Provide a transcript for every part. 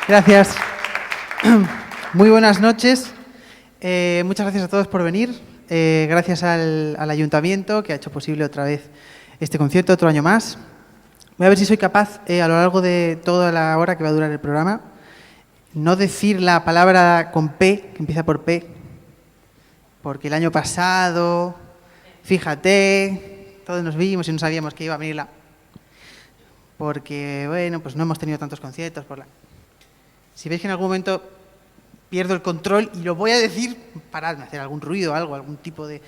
Gracias. Muy buenas noches. Muchas gracias a todos por venir. Gracias al Ayuntamiento que ha hecho posible otra vez este concierto, otro año más. Voy a ver si soy capaz, a lo largo de toda la hora que va a durar el programa, no decir la palabra con P, que empieza por P, porque el año pasado, fíjate, todos nos vimos y no sabíamos que iba a venir porque, bueno, pues no hemos tenido tantos conciertos Si veis que en algún momento pierdo el control y lo voy a decir, paradme, hacer algún ruido, algún tipo de...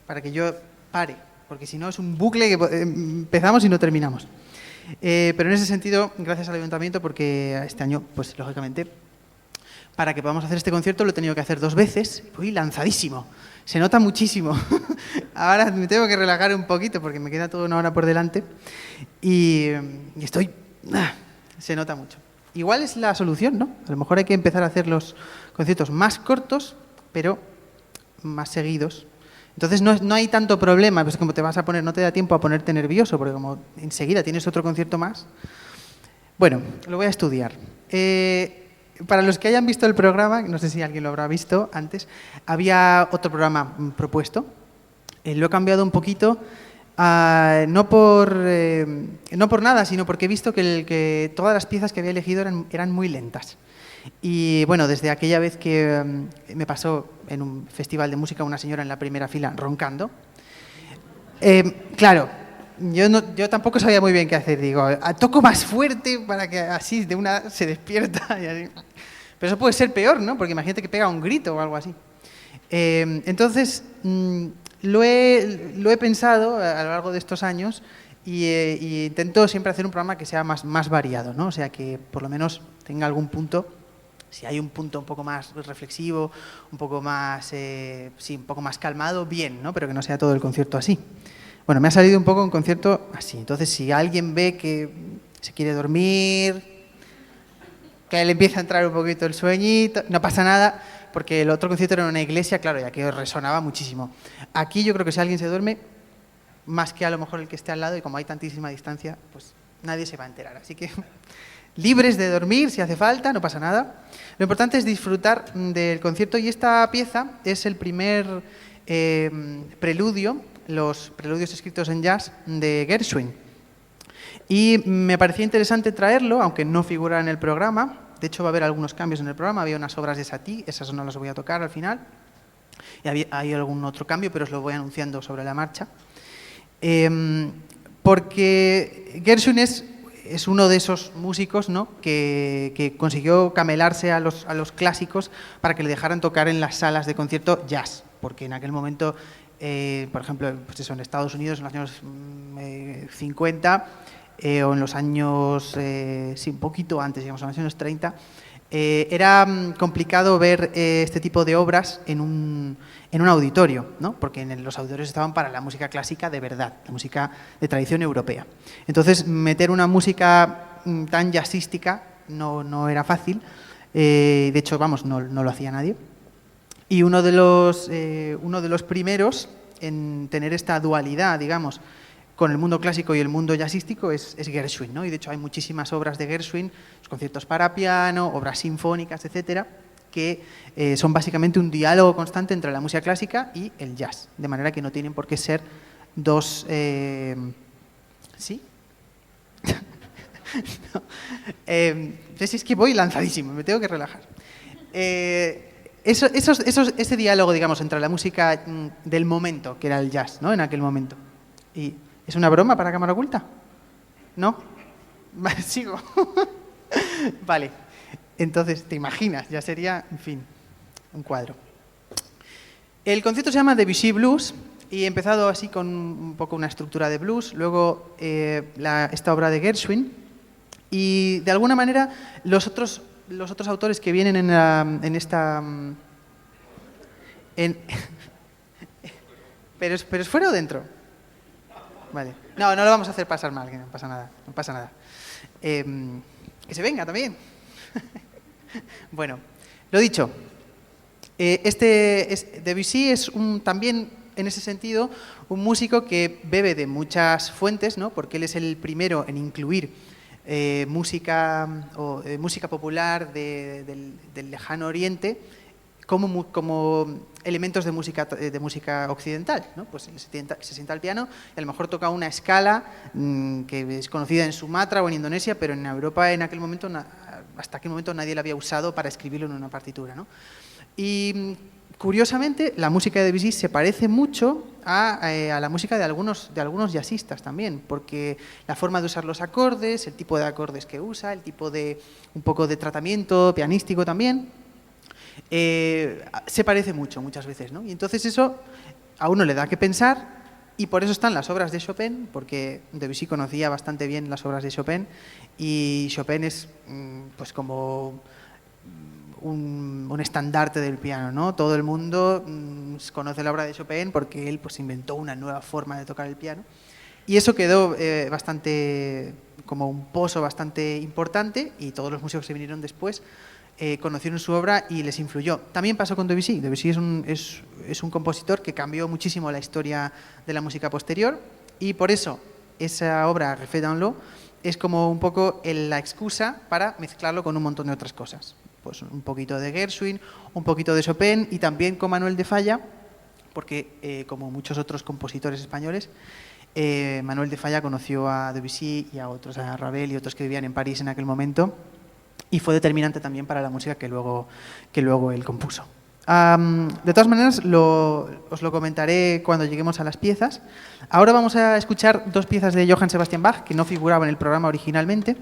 para que yo pare, porque si no es un bucle que empezamos y no terminamos. Pero en ese sentido, gracias al Ayuntamiento, porque este año, pues lógicamente, para que podamos hacer este concierto lo he tenido que hacer 2 veces. Voy lanzadísimo, se nota muchísimo. Ahora me tengo que relajar un poquito porque me queda toda una hora por delante y estoy... se nota mucho. Igual es la solución, ¿no? A lo mejor hay que empezar a hacer los conciertos más cortos, pero más seguidos. Entonces no hay tanto problema, pues como te vas a poner, no te da tiempo a ponerte nervioso, porque como enseguida tienes otro concierto más. Bueno, lo voy a estudiar. Para los que hayan visto el programa, no sé si alguien lo habrá visto antes, había otro programa propuesto. Lo he cambiado un poquito, no por nada, sino porque he visto que todas las piezas que había elegido eran muy lentas. Y bueno, desde aquella vez que me pasó en un festival de música una señora en la primera fila roncando, claro, yo tampoco sabía muy bien qué hacer. Digo, toco más fuerte para que así de una se despierta. Y así. Pero eso puede ser peor, ¿no? Porque imagínate que pega un grito o algo así. Entonces, lo he pensado a lo largo de estos años y intento siempre hacer un programa que sea más variado, ¿no? O sea, que por lo menos tenga algún punto. Si hay un punto un poco más reflexivo, un poco más, un poco más calmado, bien, ¿no? Pero que no sea todo el concierto así. Bueno, me ha salido un poco un concierto así. Entonces, si alguien ve que se quiere dormir, que le empieza a entrar un poquito el sueñito, no pasa nada, porque el otro concierto era en una iglesia, claro, ya que resonaba muchísimo. Aquí yo creo que si alguien se duerme, más que a lo mejor el que esté al lado, y como hay tantísima distancia, pues nadie se va a enterar. Así que... libres de dormir si hace falta, no pasa nada. Lo importante es disfrutar del concierto y esta pieza es el primer preludio, los preludios escritos en jazz de Gershwin. Y me parecía interesante traerlo, aunque no figura en el programa. De hecho, va a haber algunos cambios en el programa. Había unas obras de Satie, esas no las voy a tocar al final. Y hay algún otro cambio, pero os lo voy anunciando sobre la marcha. Porque Gershwin es uno de esos músicos, ¿no? que consiguió camelarse a los clásicos para que le dejaran tocar en las salas de concierto jazz, porque en aquel momento, por ejemplo, pues eso, en Estados Unidos en los años 50 o en los años, un poquito antes, digamos, en los años 30, era complicado ver este tipo de obras en un auditorio, ¿no? Porque los auditorios estaban para la música clásica de verdad, la música de tradición europea. Entonces, meter una música tan jazzística no era fácil. De hecho, vamos, no lo hacía nadie. Y uno de los primeros en tener esta dualidad, digamos, con el mundo clásico y el mundo jazzístico es Gershwin, ¿no? Y de hecho hay muchísimas obras de Gershwin, los conciertos para piano, obras sinfónicas, etcétera, que son básicamente un diálogo constante entre la música clásica y el jazz, de manera que no tienen por qué ser dos... ¿Sí? No. Es que voy lanzadísimo, me tengo que relajar. Ese diálogo, digamos, entre la música del momento, que era el jazz, ¿no? En aquel momento. Y ¿es una broma para cámara oculta? ¿No? Vale, sigo. Vale. Entonces, ¿te imaginas? Ya sería, en fin, un cuadro. El concierto se llama Debussy Blues y he empezado así con un poco una estructura de blues, luego esta obra de Gershwin y de alguna manera los otros autores que vienen en esta... ¿Pero es fuera o dentro? Vale. No lo vamos a hacer pasar mal, que no pasa nada. Que se venga también. Bueno, lo dicho, Debussy es también, en ese sentido, un músico que bebe de muchas fuentes, ¿no? Porque él es el primero en incluir música popular del lejano oriente como elementos de música occidental, ¿no? Pues se sienta al piano y a lo mejor toca una escala que es conocida en Sumatra o en Indonesia, pero en Europa en aquel momento, hasta aquel momento nadie la había usado para escribirlo en una partitura, ¿no? Y curiosamente, la música de Debussy se parece mucho a la música de algunos jazzistas también, porque la forma de usar los acordes, el tipo de acordes que usa, el tipo de un poco de tratamiento pianístico también, se parece mucho muchas veces, ¿no? Y entonces eso a uno le da que pensar y por eso están las obras de Chopin, porque Debussy conocía bastante bien las obras de Chopin y Chopin es pues como un estandarte del piano, ¿no? Todo el mundo conoce la obra de Chopin porque él pues inventó una nueva forma de tocar el piano y eso quedó bastante como un pozo bastante importante y todos los músicos que vinieron después conocieron su obra y les influyó. También pasó con Debussy. Debussy es un compositor que cambió muchísimo la historia de la música posterior y por eso esa obra, Refait dans l'eau, es como un poco la excusa para mezclarlo con un montón de otras cosas. Pues un poquito de Gershwin, un poquito de Chopin y también con Manuel de Falla, porque como muchos otros compositores españoles, Manuel de Falla conoció a Debussy y a otros, a Ravel y otros que vivían en París en aquel momento, y fue determinante también para la música que luego él compuso. De todas maneras, os lo comentaré cuando lleguemos a las piezas. Ahora vamos a escuchar dos piezas de Johann Sebastian Bach, que no figuraban en el programa originalmente,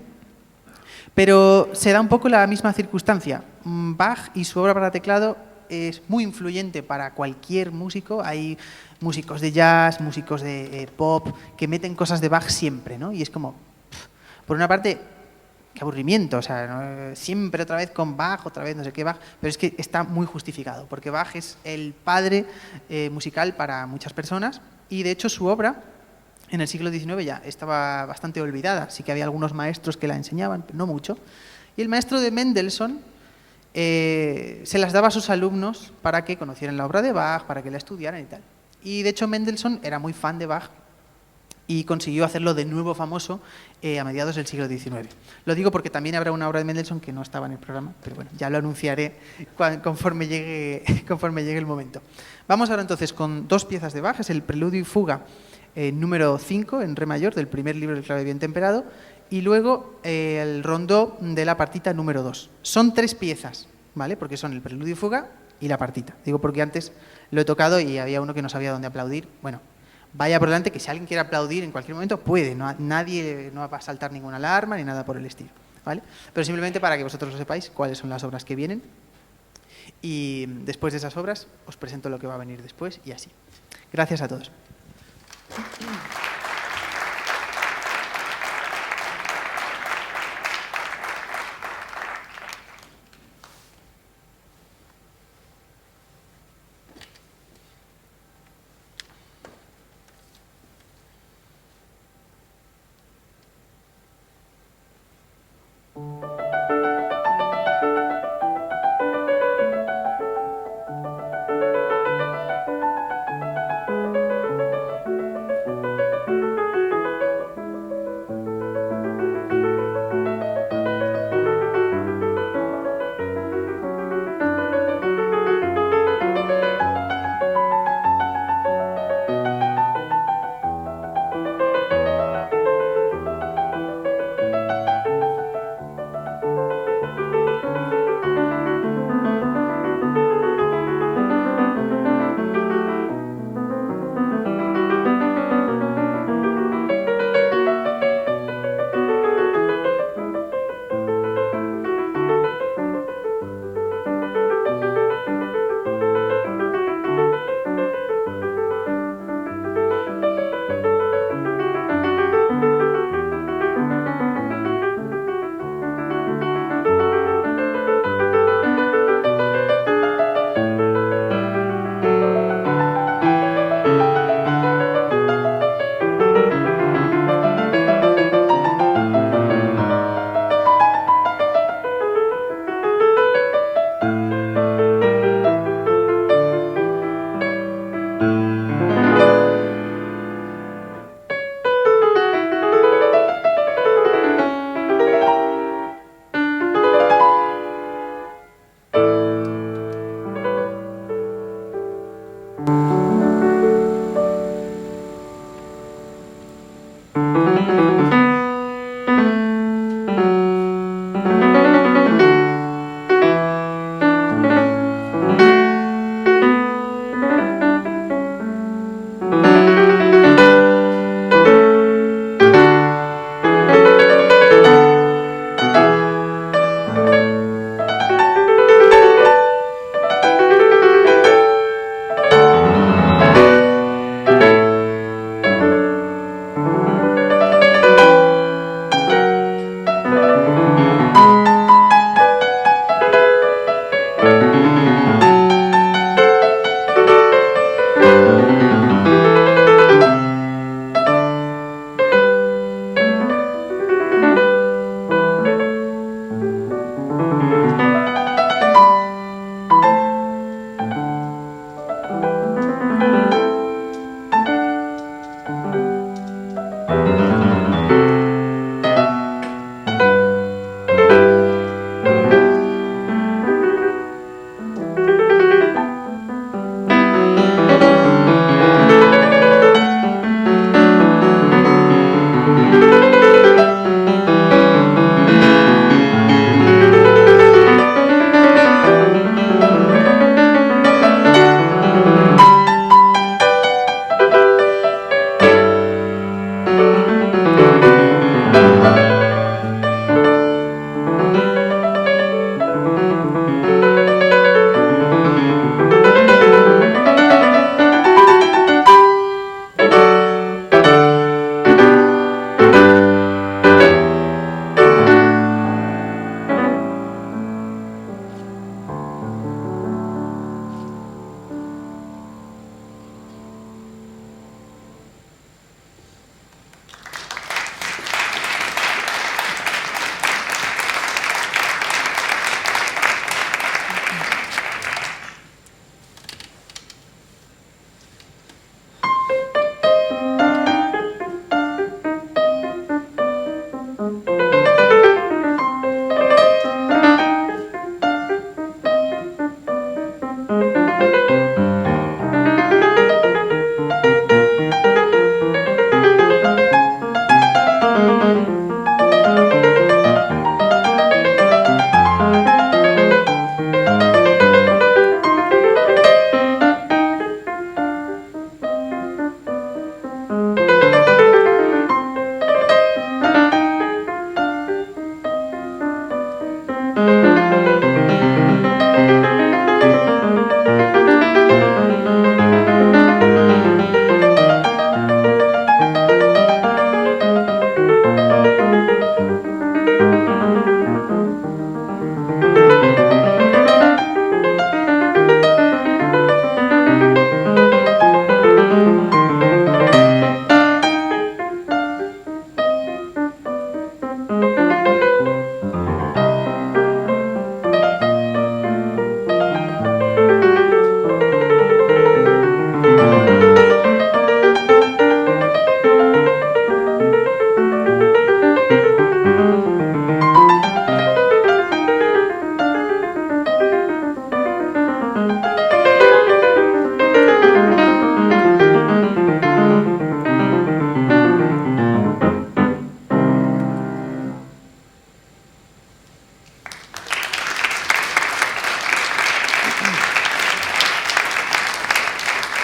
pero se da un poco la misma circunstancia. Bach y su obra para teclado es muy influyente para cualquier músico. Hay músicos de jazz, músicos de pop, que meten cosas de Bach siempre, ¿no? Y es como, por una parte, qué aburrimiento, o sea, ¿no? Siempre otra vez con Bach, otra vez no sé qué Bach, pero es que está muy justificado, porque Bach es el padre musical para muchas personas y de hecho su obra en el siglo XIX ya estaba bastante olvidada, sí que había algunos maestros que la enseñaban, pero no mucho, y el maestro de Mendelssohn se las daba a sus alumnos para que conocieran la obra de Bach, para que la estudiaran y tal. Y de hecho Mendelssohn era muy fan de Bach y consiguió hacerlo de nuevo famoso a mediados del siglo XIX. Lo digo porque también habrá una obra de Mendelssohn que no estaba en el programa, pero bueno, ya lo anunciaré conforme llegue el momento. Vamos ahora entonces con dos piezas de Bach, es el Preludio y Fuga número 5 en re mayor del primer libro del clave bien temperado y luego el rondó de la partita número 2. Son tres piezas, ¿vale? Porque son el Preludio y Fuga y la partita. Digo porque antes lo he tocado y había uno que no sabía dónde aplaudir. Bueno, vaya por delante que si alguien quiere aplaudir en cualquier momento, puede. Nadie no va a saltar ninguna alarma ni nada por el estilo, ¿vale? Pero simplemente para que vosotros lo sepáis cuáles son las obras que vienen. Y después de esas obras os presento lo que va a venir después y así. Gracias a todos.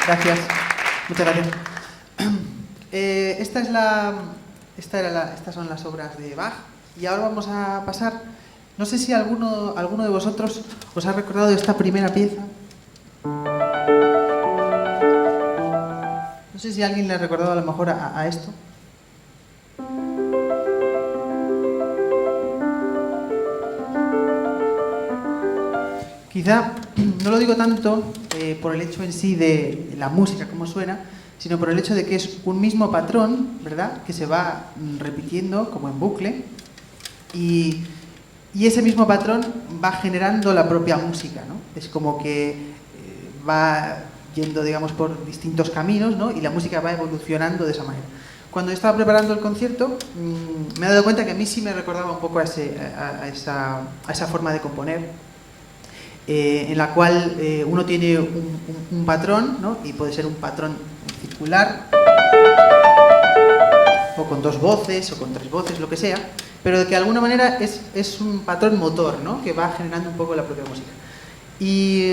Gracias. Muchas gracias. Estas son las obras de Bach. Y ahora vamos a pasar. No sé si alguno de vosotros os ha recordado esta primera pieza. No sé si alguien le ha recordado a lo mejor a esto. Quizá no lo digo tanto por el hecho en sí de la música, cómo suena, sino por el hecho de que es un mismo patrón, ¿verdad?, que se va repitiendo como en bucle, y ese mismo patrón va generando la propia música, ¿no? Es como que va yendo, digamos, por distintos caminos, ¿no?, y la música va evolucionando de esa manera. Cuando estaba preparando el concierto, me he dado cuenta que a mí sí me recordaba un poco a esa forma de componer, en la cual uno tiene un patrón, ¿no?, y puede ser un patrón circular, o con 2 voces, o con 3 voces, lo que sea, pero de que de alguna manera es un patrón motor, ¿no?, que va generando un poco la propia música. Y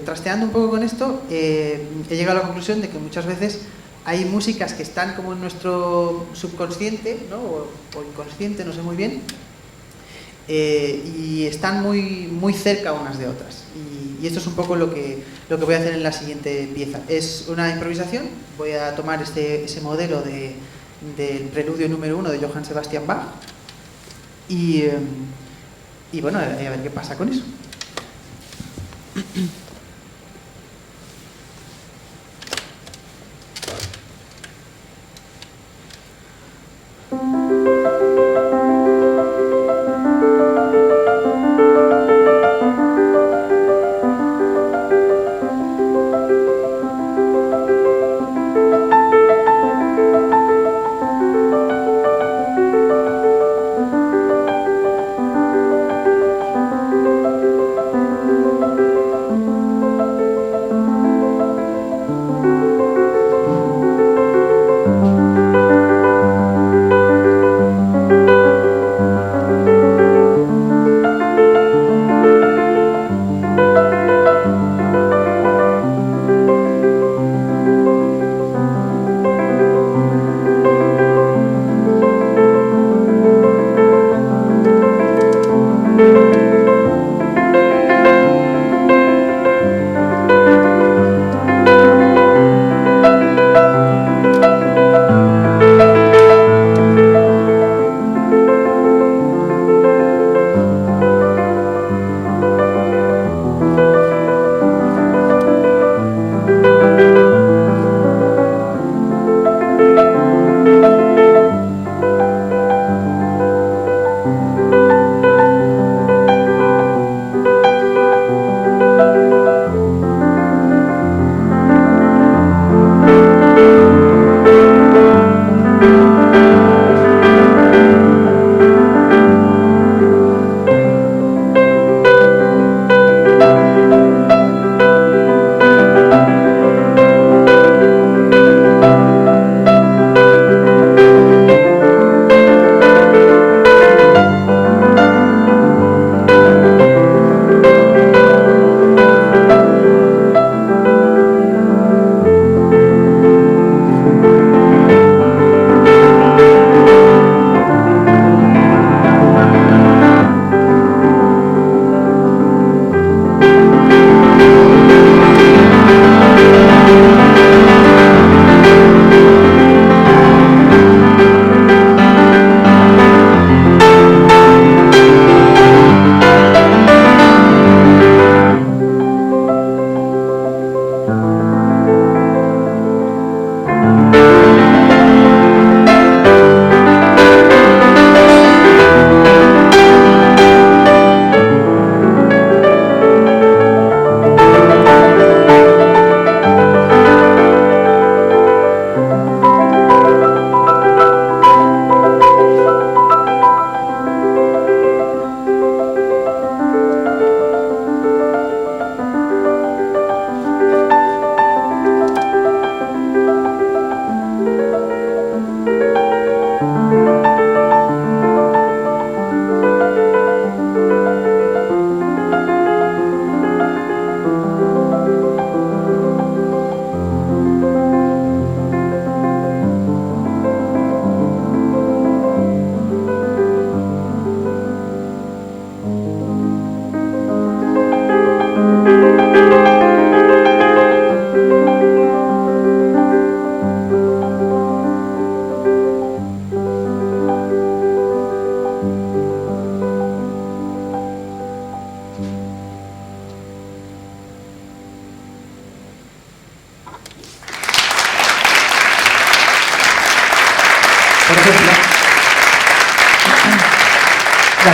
trasteando un poco con esto, he llegado a la conclusión de que muchas veces hay músicas que están como en nuestro subconsciente, ¿no?, o inconsciente, no sé muy bien, y están muy, muy cerca unas de otras. Y esto es un poco lo que voy a hacer en la siguiente pieza. Es una improvisación. Voy a tomar ese modelo del preludio número 1 de Johann Sebastian Bach y bueno, a ver qué pasa con eso.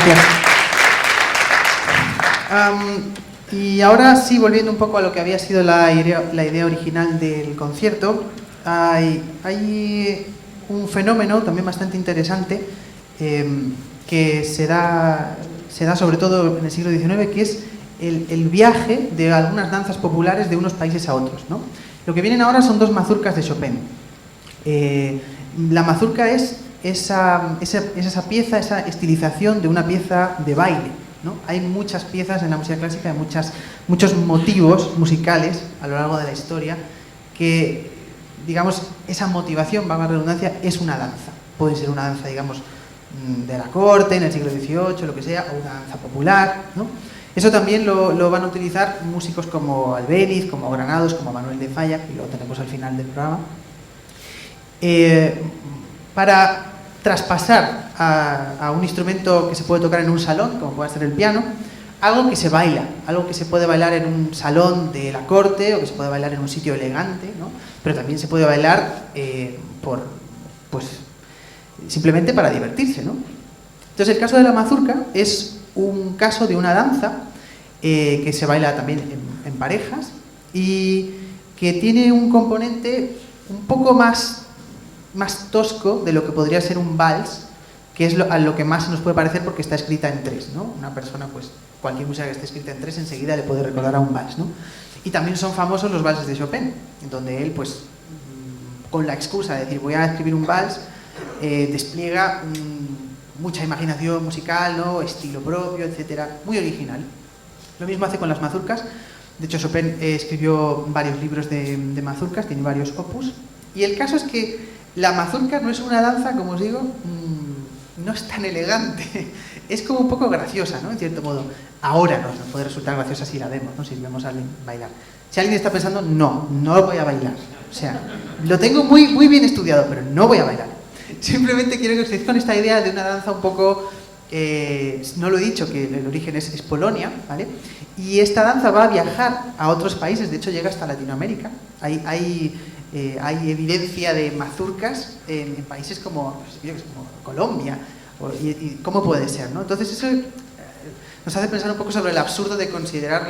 Gracias. Y ahora sí, volviendo un poco a lo que había sido la idea original del concierto, hay un fenómeno también bastante interesante que se da sobre todo en el siglo XIX, que es el viaje de algunas danzas populares de unos países a otros, ¿no? Lo que vienen ahora son dos mazurcas de Chopin. La mazurca es esa pieza, esa estilización de una pieza de baile, ¿no? Hay muchas piezas en la música clásica, hay muchos motivos musicales a lo largo de la historia que, digamos, esa motivación, valga la redundancia, es una danza. Puede ser una danza, digamos, de la corte, en el siglo XVIII, lo que sea, o una danza popular, ¿no? Eso también lo van a utilizar músicos como Albéniz, como Granados, como Manuel de Falla, que lo tenemos al final del programa, para traspasar a un instrumento que se puede tocar en un salón, como puede ser el piano, algo que se baila, algo que se puede bailar en un salón de la corte o que se puede bailar en un sitio elegante, ¿no? Pero también se puede bailar simplemente para divertirse, ¿no? Entonces, el caso de la mazurca es un caso de una danza que se baila también en parejas y que tiene un componente un poco más tosco de lo que podría ser un vals, que es a lo que más se nos puede parecer porque está escrita en tres, ¿no? Una persona, pues, cualquier música que esté escrita en tres enseguida le puede recordar a un vals, ¿no? Y también son famosos los valses de Chopin, en donde él, pues, con la excusa de decir voy a escribir un vals, despliega mucha imaginación musical, ¿no? Estilo propio, etcétera, muy original. Lo mismo hace con las mazurcas. De hecho, Chopin escribió varios libros de mazurcas, tiene varios opus. Y el caso es que la mazurca no es una danza, como os digo, no es tan elegante. Es como un poco graciosa, ¿no? En cierto modo. Ahora nos puede resultar graciosa si la vemos, ¿no? Si vemos a alguien bailar. Si alguien está pensando, no voy a bailar. O sea, lo tengo muy, muy bien estudiado, pero no voy a bailar. Simplemente quiero que os quedéis con esta idea de una danza un poco... no lo he dicho, que el origen es Polonia, ¿vale? Y esta danza va a viajar a otros países, de hecho llega hasta Latinoamérica. Hay evidencia de mazurcas en países como Colombia. ¿Y cómo puede ser, no? Entonces eso nos hace pensar un poco sobre el absurdo de considerar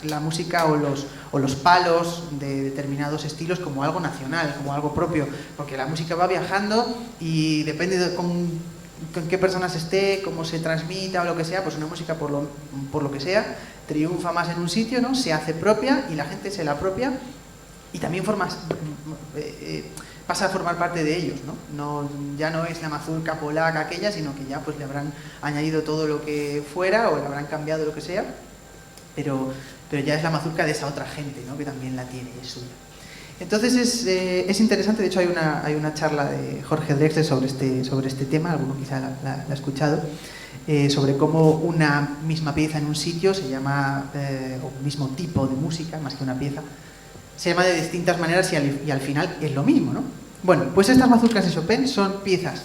la música o los palos de determinados estilos como algo nacional, como algo propio, porque la música va viajando y depende de con qué personas esté, cómo se transmita o lo que sea, pues una música por lo que sea triunfa más en un sitio, ¿no? Se hace propia y la gente se la apropia y también pasa a formar parte de ellos, ¿no? Ya no es la mazurca polaca aquella, sino que ya pues le habrán añadido todo lo que fuera o le habrán cambiado lo que sea, pero ya es la mazurca de esa otra gente, ¿no? Que también la tiene y es suya. Entonces es interesante, de hecho hay una charla de Jorge Drexler sobre este tema, alguno quizá la ha escuchado, sobre cómo una misma pieza en un sitio se llama, o un mismo tipo de música, más que una pieza, se llama de distintas maneras y al final es lo mismo, ¿no? Bueno, pues estas mazurcas de Chopin son piezas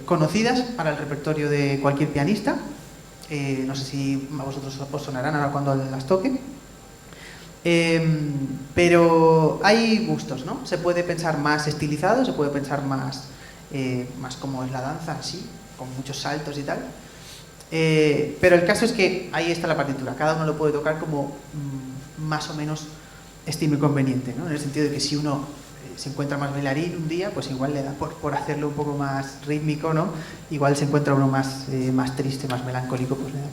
conocidas para el repertorio de cualquier pianista. No sé si a vosotros os sonarán ahora cuando las toque. Pero hay gustos, ¿no? Se puede pensar más estilizado, se puede pensar más como es la danza en sí, con muchos saltos y tal. Pero el caso es que ahí está la partitura, cada uno lo puede tocar como más o menos estime conveniente, ¿no? En el sentido de que si uno se encuentra más bailarín un día, pues igual le da por hacerlo un poco más rítmico, ¿no? Igual se encuentra uno más triste, más melancólico, pues le da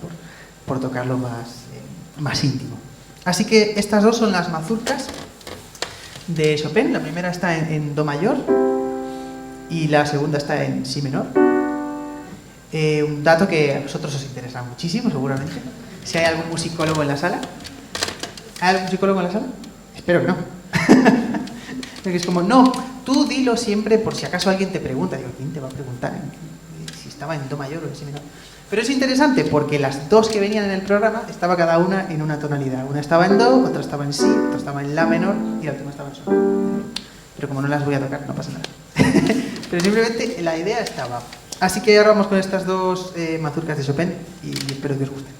por tocarlo más íntimo. Así que estas dos son las mazurcas de Chopin. La primera está en do mayor y la segunda está en si menor. Un dato que a vosotros os interesa muchísimo, seguramente. Si hay algún musicólogo en la sala. ¿Hay algún musicólogo en la sala? Espero que no. Porque es como, no, tú dilo siempre por si acaso alguien te pregunta. Digo, ¿quién te va a preguntar si estaba en do mayor o en si menor? Pero es interesante porque las dos que venían en el programa estaba cada una en una tonalidad. Una estaba en do, otra estaba en si, otra estaba en la menor y la última estaba en sol. Pero como no las voy a tocar, no pasa nada. Pero simplemente la idea estaba. Así que ahora vamos con estas dos mazurcas de Chopin y espero que os gusten.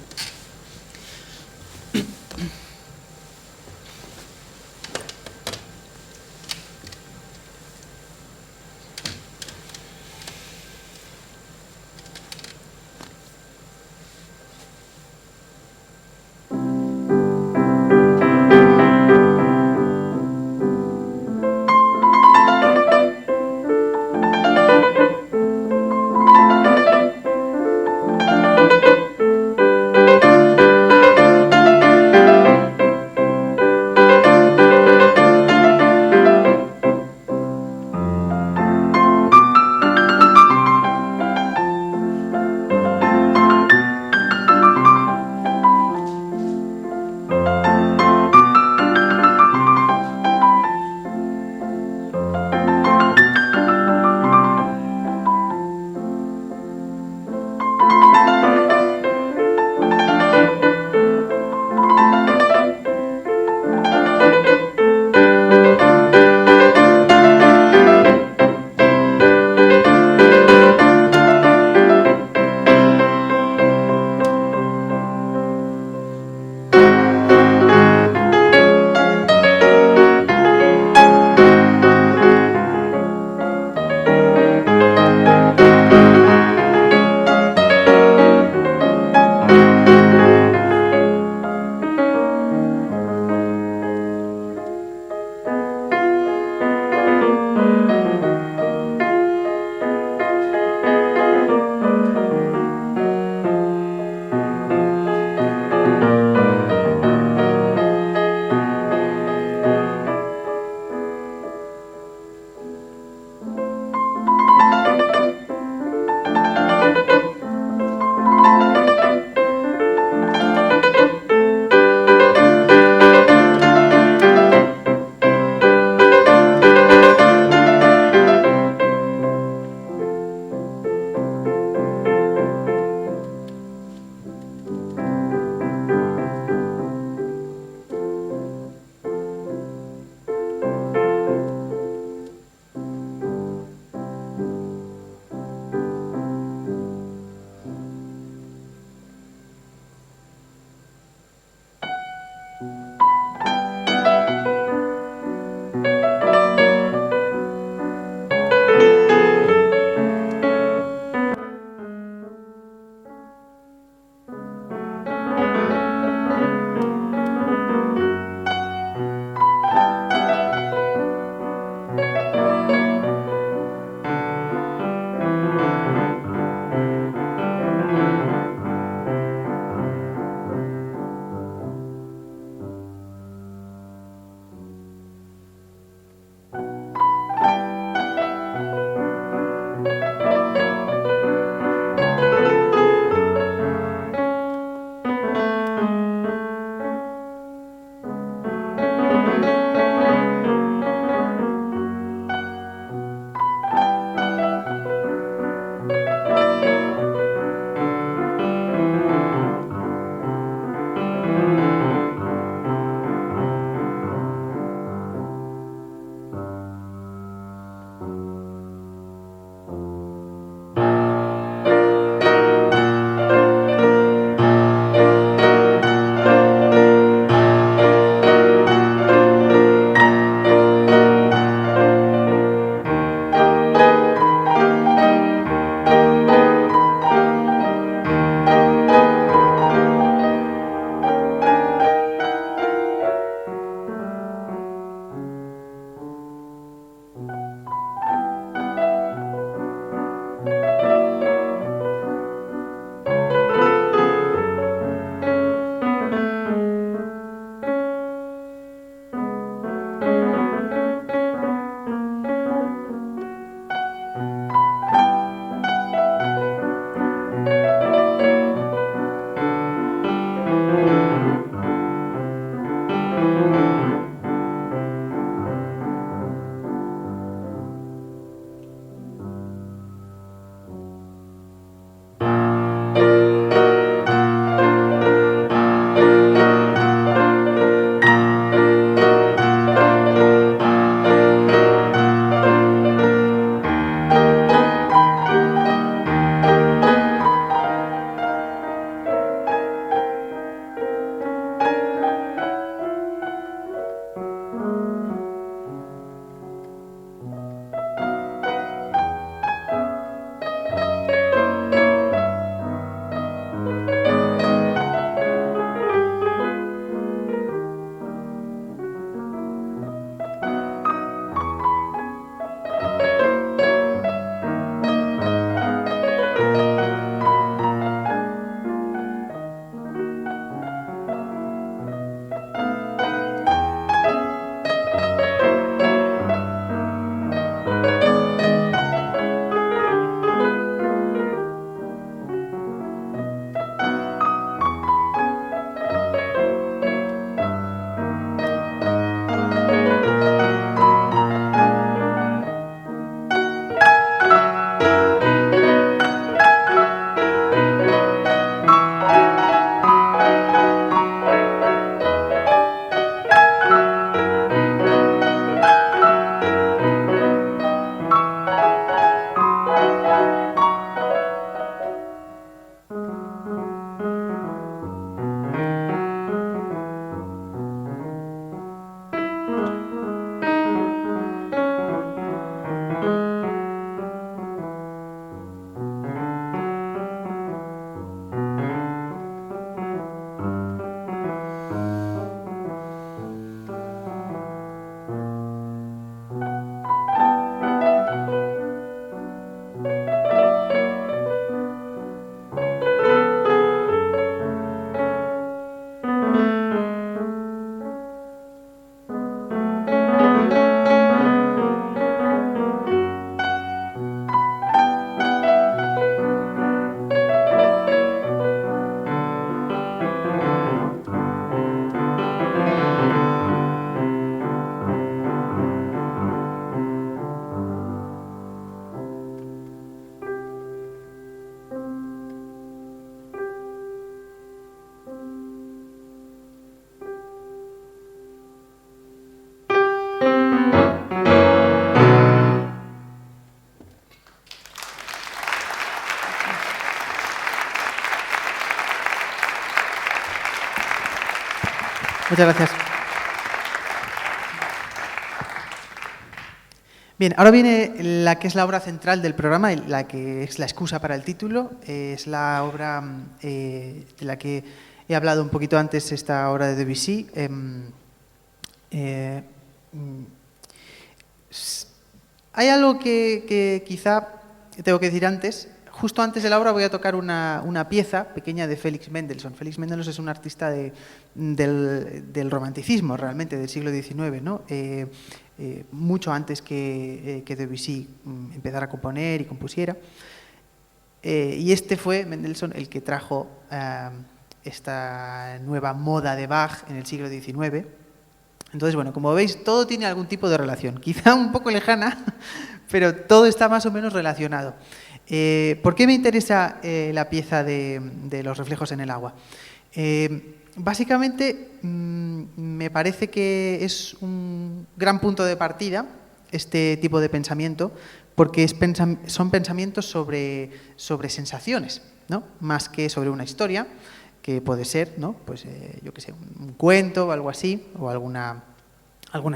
Muchas gracias. Bien, ahora viene la que es la obra central del programa, la que es la excusa para el título. Es la obra de la que he hablado un poquito antes, esta obra de Debussy. Hay algo que quizá tengo que decir antes. Justo antes de la obra voy a tocar una pieza pequeña de Félix Mendelssohn. Félix Mendelssohn es un artista del romanticismo, realmente, del siglo XIX, ¿no? Mucho antes que Debussy empezara a componer y compusiera. Y este fue Mendelssohn el que trajo esta nueva moda de Bach en el siglo XIX. Entonces, bueno, como veis, todo tiene algún tipo de relación. Quizá un poco lejana, pero todo está más o menos relacionado. ¿Por qué me interesa la pieza de los reflejos en el agua? Básicamente, me parece que es un gran punto de partida este tipo de pensamiento, porque son pensamientos sobre sensaciones, ¿no? Más que sobre una historia, que puede ser, ¿no? Pues, yo qué sé, un cuento o algo así, o alguna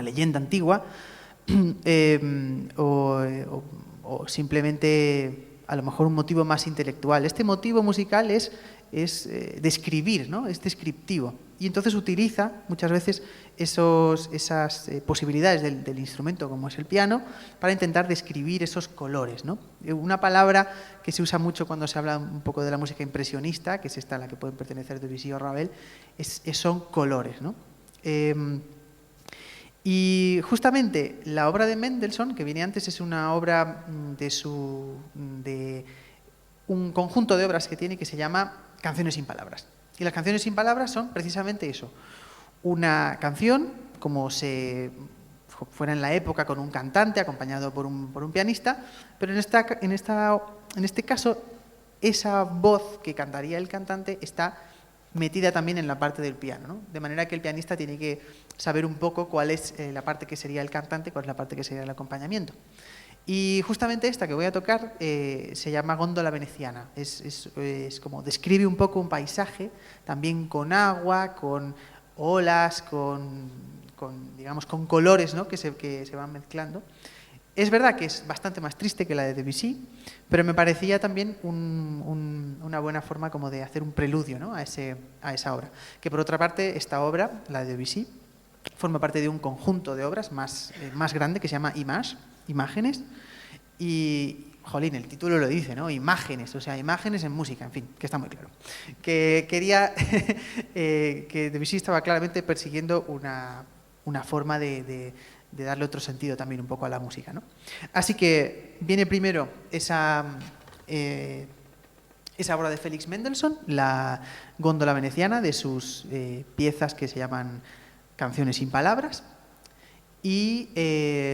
leyenda antigua, o simplemente a lo mejor un motivo más intelectual. Este motivo musical es describir, ¿no? Es descriptivo. Y entonces utiliza muchas veces esas posibilidades del instrumento, como es el piano, para intentar describir esos colores, ¿no? Una palabra que se usa mucho cuando se habla un poco de la música impresionista, que es esta a la que pueden pertenecer Debussy o Ravel, son colores, ¿no? Y justamente la obra de Mendelssohn, que viene antes, es una obra de un conjunto de obras que tiene que se llama Canciones sin palabras. Y las canciones sin palabras son precisamente eso, una canción como se fuera en la época con un cantante acompañado por un pianista, pero en este caso esa voz que cantaría el cantante está metida también en la parte del piano, ¿no? De manera que el pianista tiene que saber un poco cuál es la parte que sería el cantante, cuál es la parte que sería el acompañamiento. Y justamente esta que voy a tocar se llama Góndola veneciana. Es como describe un poco un paisaje, también con agua, con olas, digamos, con colores, ¿no? que se van mezclando. Es verdad que es bastante más triste que la de Debussy, pero me parecía también una buena forma como de hacer un preludio, ¿no? a esa obra. Que por otra parte, esta obra, la de Debussy, forma parte de un conjunto de obras más grande que se llama Images, imágenes, y, jolín, el título lo dice, ¿no? Imágenes, o sea, imágenes en música, en fin, que está muy claro. Que quería, que Debussy estaba claramente persiguiendo una forma de darle otro sentido también un poco a la música, ¿no? Así que viene primero esa obra de Félix Mendelssohn, la Góndola veneciana, de sus piezas que se llaman Canciones sin palabras, y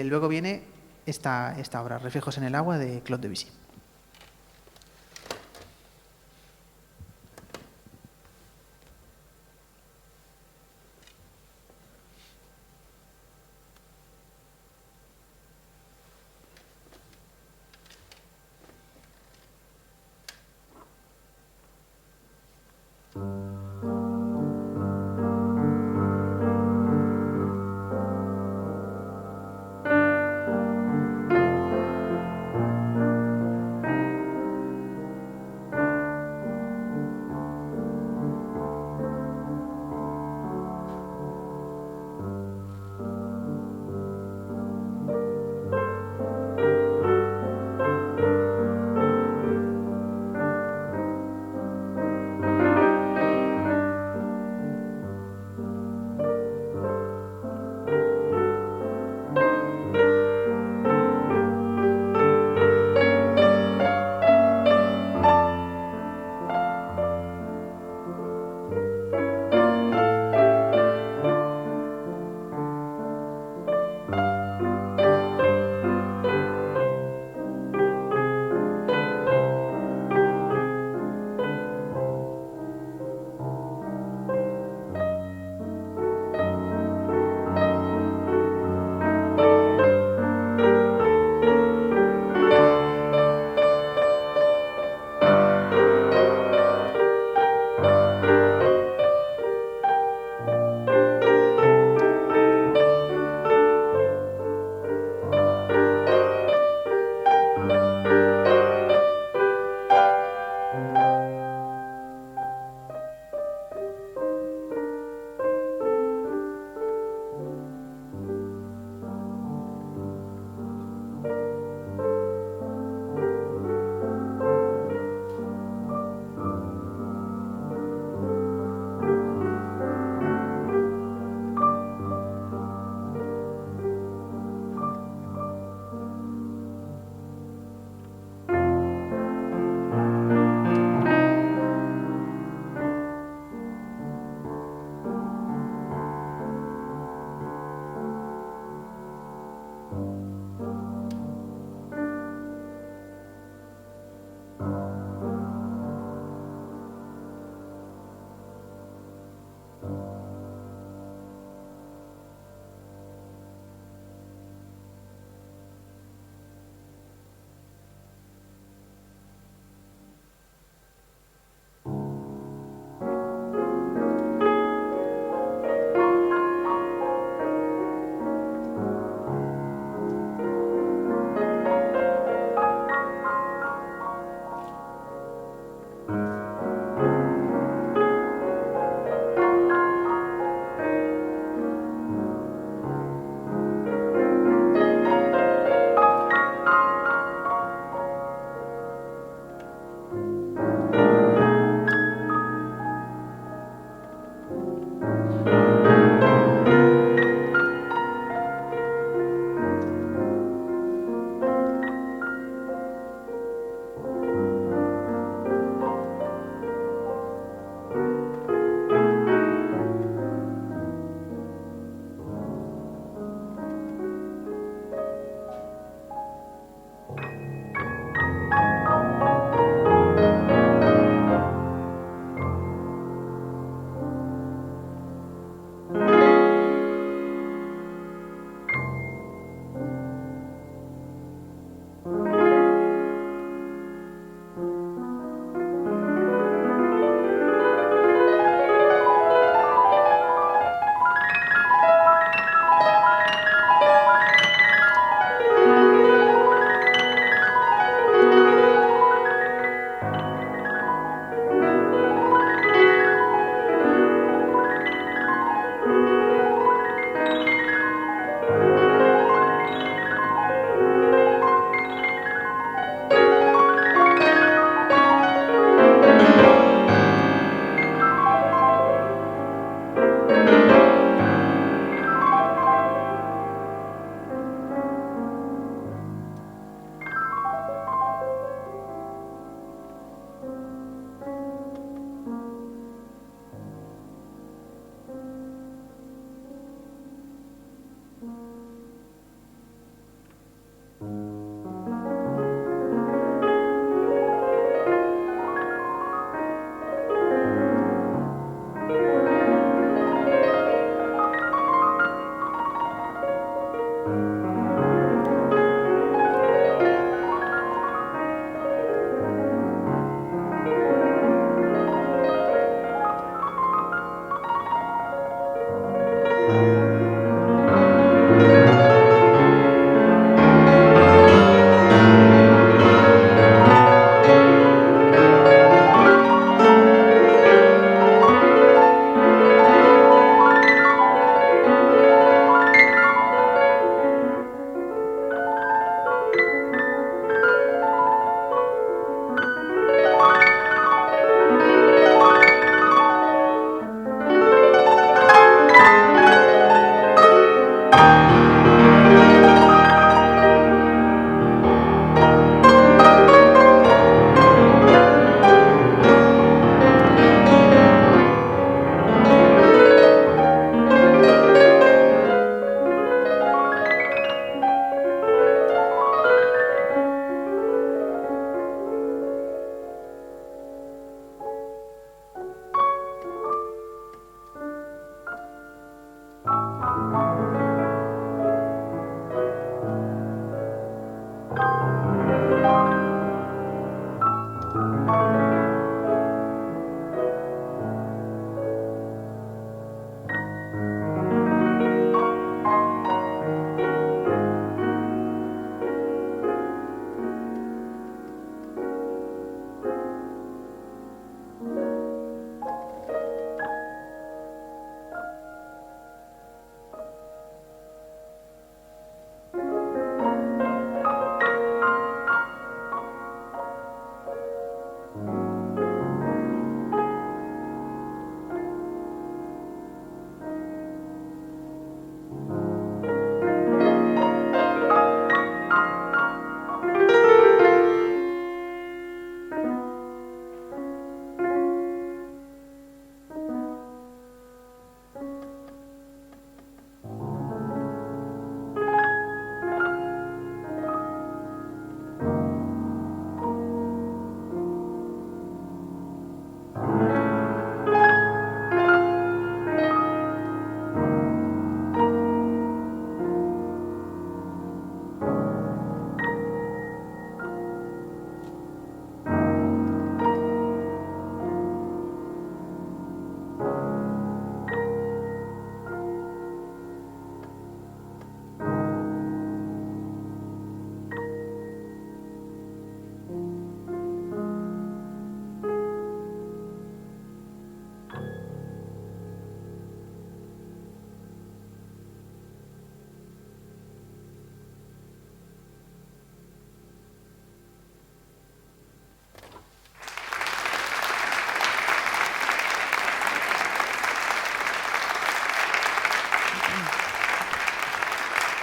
luego viene esta obra, Reflejos en el agua, de Claude Debussy.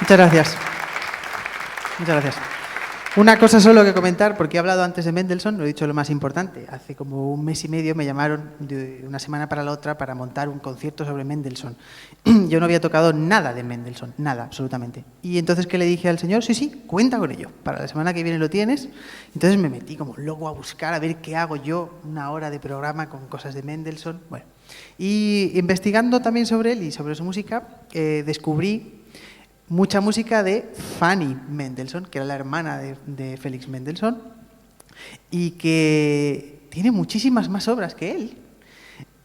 Muchas gracias. Muchas gracias. Una cosa solo que comentar, porque he hablado antes de Mendelssohn, lo he dicho lo más importante. Hace como un mes y medio me llamaron de una semana para la otra para montar un concierto sobre Mendelssohn. Yo no había tocado nada de Mendelssohn, nada, absolutamente. Y entonces, ¿qué le dije al señor? Sí, sí, cuenta con ello. Para la semana que viene lo tienes. Entonces me metí como loco a buscar, a ver qué hago yo, una hora de programa con cosas de Mendelssohn. Bueno, y investigando también sobre él y sobre su música, descubrí mucha música de Fanny Mendelssohn, que era la hermana de Félix Mendelssohn, y que tiene muchísimas más obras que él.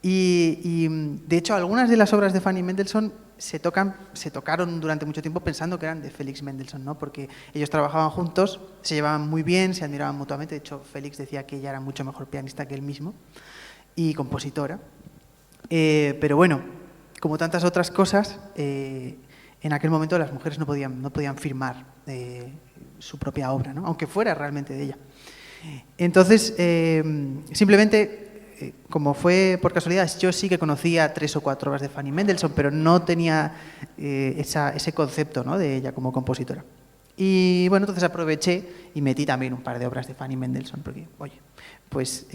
Y de hecho, algunas de las obras de Fanny Mendelssohn se tocaron durante mucho tiempo pensando que eran de Félix Mendelssohn, ¿no? Porque ellos trabajaban juntos, se llevaban muy bien, se admiraban mutuamente. De hecho, Félix decía que ella era mucho mejor pianista que él mismo y compositora. Pero bueno, como tantas otras cosas, en aquel momento las mujeres no podían firmar su propia obra, ¿no? Aunque fuera realmente de ella. Entonces, simplemente, como fue por casualidad, yo sí que conocía 3 o 4 obras de Fanny Mendelssohn, pero no tenía ese concepto, ¿no?, de ella como compositora. Y bueno, entonces aproveché y metí también un par de obras de Fanny Mendelssohn, porque, oye, pues,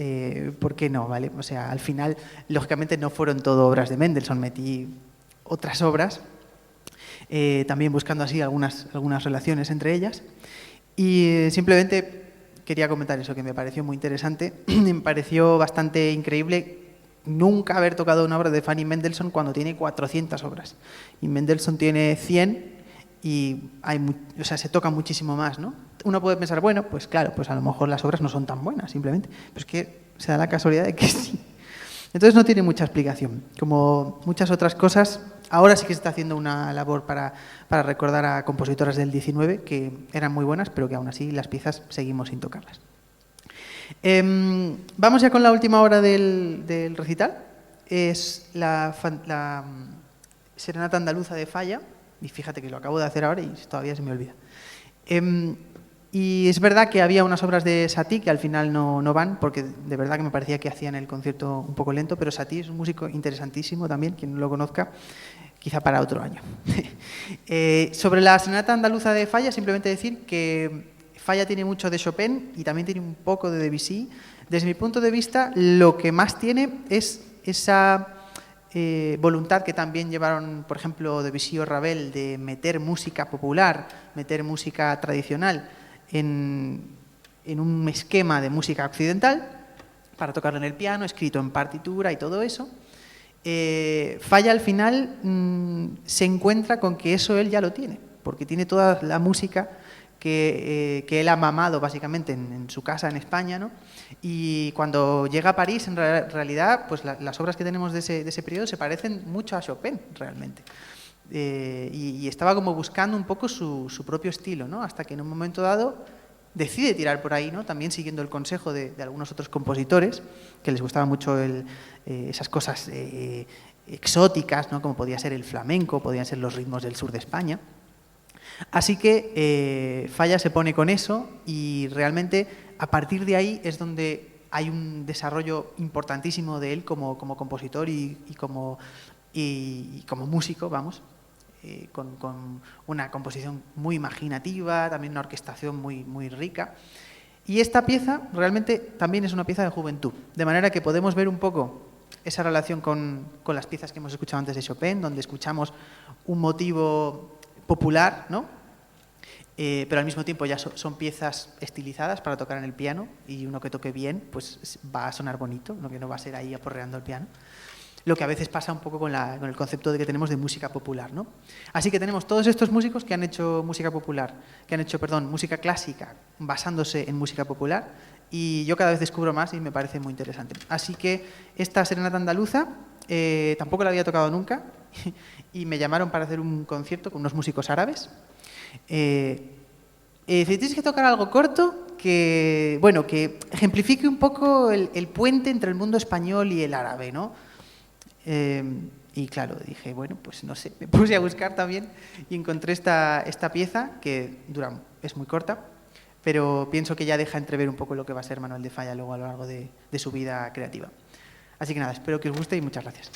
¿por qué no?, ¿vale? O sea, al final, lógicamente no fueron todo obras de Mendelssohn, metí otras obras, también buscando así algunas relaciones entre ellas. Y simplemente quería comentar eso, que me pareció muy interesante. Me pareció bastante increíble nunca haber tocado una obra de Fanny Mendelssohn cuando tiene 400 obras. Y Mendelssohn tiene 100 y se toca muchísimo más, ¿no? Uno puede pensar, bueno, pues claro, pues a lo mejor las obras no son tan buenas, simplemente. Pero es que se da la casualidad de que sí. Entonces no tiene mucha explicación. Como muchas otras cosas, ahora sí que se está haciendo una labor para recordar a compositoras del 19 que eran muy buenas, pero que aún así las piezas seguimos sin tocarlas. Vamos ya con la última obra del recital. Es la Serenata Andaluza de Falla. Y fíjate que lo acabo de hacer ahora y todavía se me olvida. Y es verdad que había unas obras de Satie que al final no van, porque de verdad que me parecía que hacían el concierto un poco lento, pero Satie es un músico interesantísimo también, quien no lo conozca, quizá para otro año. Sobre la Serenata Andaluza de Falla, simplemente decir que Falla tiene mucho de Chopin y también tiene un poco de Debussy. Desde mi punto de vista, lo que más tiene es esa voluntad que también llevaron, por ejemplo, Debussy o Ravel, de meter música popular, meter música tradicional en un esquema de música occidental para tocarlo en el piano, escrito en partitura y todo eso. Falla al final se encuentra con que eso él ya lo tiene, porque tiene toda la música que él ha mamado básicamente en su casa en España, ¿no? Y cuando llega a París, en realidad, pues las obras que tenemos de ese periodo se parecen mucho a Chopin, realmente. Y estaba como buscando un poco su propio estilo, ¿no? Hasta que en un momento dado decide tirar por ahí, ¿no? También siguiendo el consejo de algunos otros compositores, que les gustaba mucho esas cosas exóticas, ¿no? Como podía ser el flamenco, podían ser los ritmos del sur de España. Así que Falla se pone con eso y realmente a partir de ahí es donde hay un desarrollo importantísimo de él como compositor y como músico, vamos, con una composición muy imaginativa, también una orquestación muy rica. Y esta pieza realmente también es una pieza de juventud, de manera que podemos ver un poco esa relación con las piezas que hemos escuchado antes de Chopin, donde escuchamos un motivo popular, ¿no? Pero al mismo tiempo ya son piezas estilizadas para tocar en el piano y uno que toque bien pues va a sonar bonito, no que no va a ser ahí aporreando el piano. Lo que a veces pasa un poco con el concepto que tenemos de música popular, ¿no? Así que tenemos todos estos músicos que han hecho música popular, música clásica basándose en música popular, y yo cada vez descubro más y me parece muy interesante. Así que esta Serenata Andaluza tampoco la había tocado nunca y me llamaron para hacer un concierto con unos músicos árabes. Tienes que tocar algo corto que ejemplifique un poco el puente entre el mundo español y el árabe, ¿no? Y claro, dije, bueno, pues no sé, me puse a buscar también y encontré esta pieza que es muy corta, pero pienso que ya deja entrever un poco lo que va a ser Manuel de Falla luego a lo largo de su vida creativa. Así que nada, espero que os guste y muchas gracias.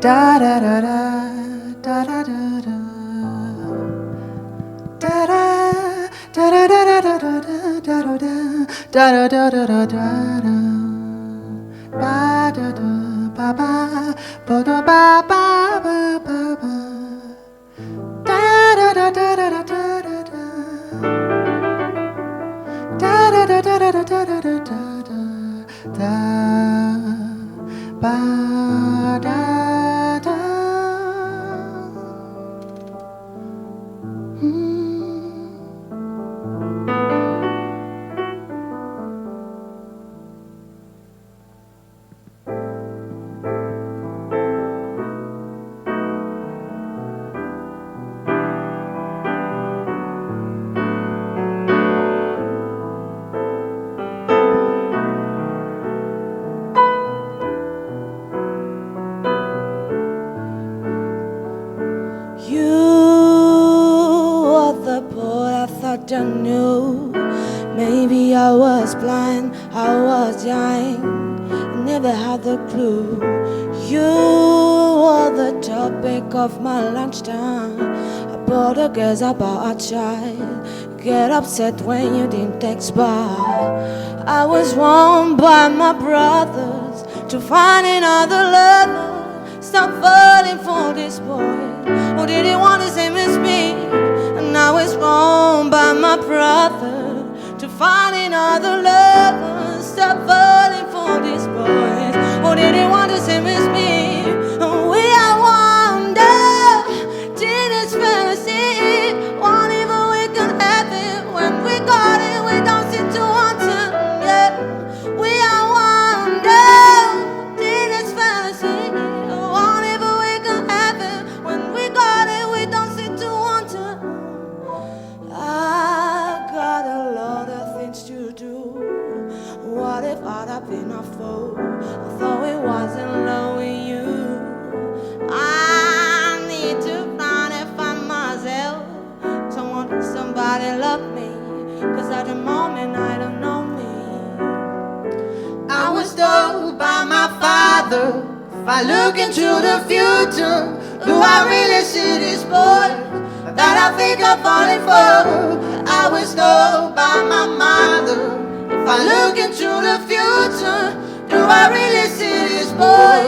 Da da da da da da da da. Da da da da da da da da da da da da da da. Ba da da ba ba ba da ba ba ba ba ba. Da da da da da da da da. Da da da da da da da da da da. Ba da da. I knew. Maybe I was blind, I was young, I never had the clue. You were the topic of my lunchtime. I bought a guess about a child. Get upset when you didn't text back. I was warned by my brothers to find another lover. Stop falling for this boy. Or did he want the same as me? And I was wrong by my brother to find another lover. Stop falling for these boys. Or did he want the same as me? And we are wonder, teenage fantasy. Whatever we can have it. When we got it, we don't seem to want to. Yeah, we are wonder, teenage fantasy. Whatever we can have it. When we got it, we don't seem to want to. I got a lot of things to do. What if I'd have been a fool? I thought it wasn't love with you. I need to find it for myself. Somebody love me, 'cause at the moment I don't know me. I was told by my father, if I look into the future, do I really see this boy that I think I'm falling for? I was told by my mother, if I look into the future, do I really see this boy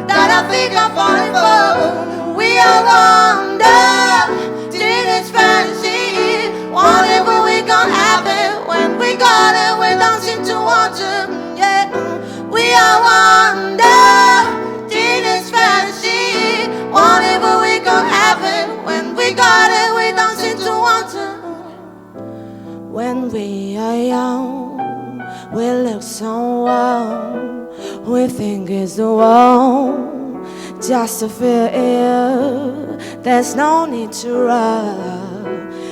that I think I'm falling for? We are wonder, teenage fantasy. Whatever we gon' have it. When we got it, we don't seem to want to. Yeah, we are wonder, teenage fantasy. Whatever we gon' have it. When we got it, we don't seem to want to. When we are young, we look so warm. We think it's the one just to feel ill. There's no need to rush.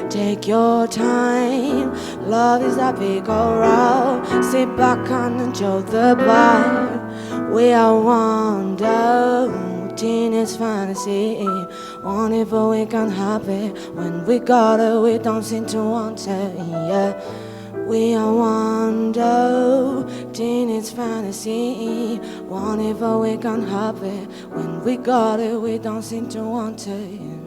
Take your time. Love is a big old road. Sit back and enjoy the vibe. We are wonder, teenage fantasy. Whenever we can have it. When we got it, we don't seem to want it. Yeah. We are wonder, teenage fantasy. Whenever we can have it. When we got it, we don't seem to want it.